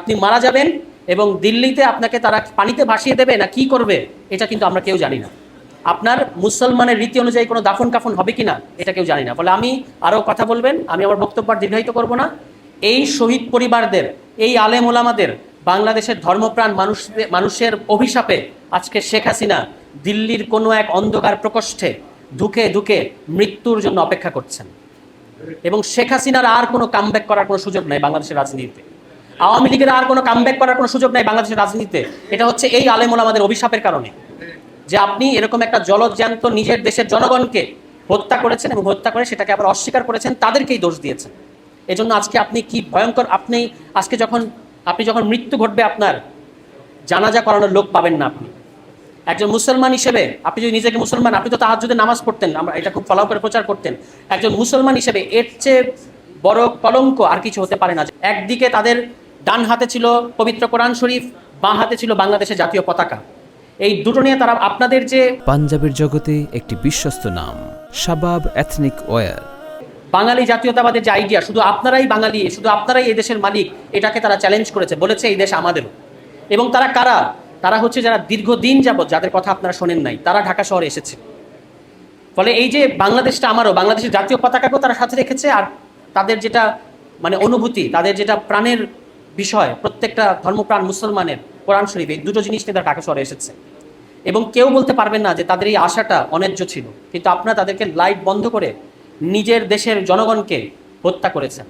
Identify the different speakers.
Speaker 1: আপনি মারা যাবেন এবং দিল্লিতে আপনাকে তারা পানিতে ভাসিয়ে দেবে না কি করবে, এটা কিন্তু আমরা কেউ জানি না। আপনার মুসলমানের রীতি অনুযায়ী কোনো দাফন কাফন হবে কিনা এটা কেউ জানি না। ফলে আমি আরও কথা বলবেন, আমি আমার বক্তব্য আর দীর্ঘায়িত করব না। এই শহীদ পরিবারদের, এই আলেম ওলামাদের, বাংলাদেশের ধর্মপ্রাণ মানুষের অভিশাপে আজকে শেখ হাসিনা দিল্লির কোনো এক অন্ধকার প্রকোষ্ঠে ধুকে ধুকে মৃত্যুর জন্য অপেক্ষা করছেন। এবং শেখ হাসিনার আর কোনো কামব্যাক করার কোনো সুযোগ নাই বাংলাদেশের রাজনীতিতে। আওয়ামী লীগের আর কোনো কামব্যাক করার কোনো সুযোগ নাই বাংলাদেশের রাজনীতিতে। এটা হচ্ছে এই আলেম ওলামাদের অভিশাপের কারণে, যে আপনি এরকম একটা জলজ্যান্ত নিজের দেশের জনগণকে হত্যা করেছেন এবং হত্যা করে সেটাকে আবার অস্বীকার করেছেন, তাদেরকেই দোষ দিয়েছেন। এজন্য আজকে আপনি কি ভয়ঙ্কর, আজকে যখন মৃত্যু ঘটবে আপনার, জানাজা করানোর লোক পাবেন না। আপনি একজন মুসলমান হিসেবে, আপনি যদি নিজেকে মুসলমান, আপনি তো তাহাজ্জুদে নামাজ পড়তেন, আমরা এটা খুব ফলো করে প্রচার করতেন। একজন মুসলমান হিসেবে এর চেয়ে বড় কলঙ্ক আর কিছু হতে পারে না। একদিকে তাদের ডান হাতে ছিল পবিত্র কোরআন শরীফ, বাঁ হাতে ছিল বাংলাদেশের জাতীয় পতাকা। এই দুটো নিয়ে তারা আপনাদের যে
Speaker 2: পাঞ্জাবের জগতে একটি বিশ্বস্ত নাম শাবাব এথনিক ওয়্যার।
Speaker 1: বাঙালি জাতীয়তাবাদের যে আইডিয়া, শুধু আপনারাই বাঙালি, শুধু আপনারাই এই দেশের মালিক, এটাকে তারা চ্যালেঞ্জ করেছে, বলেছে এই দেশ আমাদেরও। এবং তারা কারা? তারা হচ্ছে যারা দীর্ঘদিন যাবৎ, যাদের কথা আপনারা শোনেন নাই, তারা ঢাকা শহরে এসেছে। ফলে এই যে বাংলাদেশটা আমারও, বাংলাদেশের জাতীয় পতাকাকেও তারা সাথে রেখেছে। আর তাদের যেটা অনুভূতি, তাদের যেটা প্রাণের বিষয়, প্রত্যেকটা ধর্মপ্রাণ মুসলমানের কোরআন শরীফ, এই দুটো জিনিস নিয়ে তারা ঢাকা শহরে এসেছে। এবং কেউ বলতে পারবেন না যে তাদের এই আশাটা অন্যায্য ছিল। কিন্তু আপনারা তাদেরকে লাইট বন্ধ করে নিজের দেশের জনগণকে হত্যা করেছেন।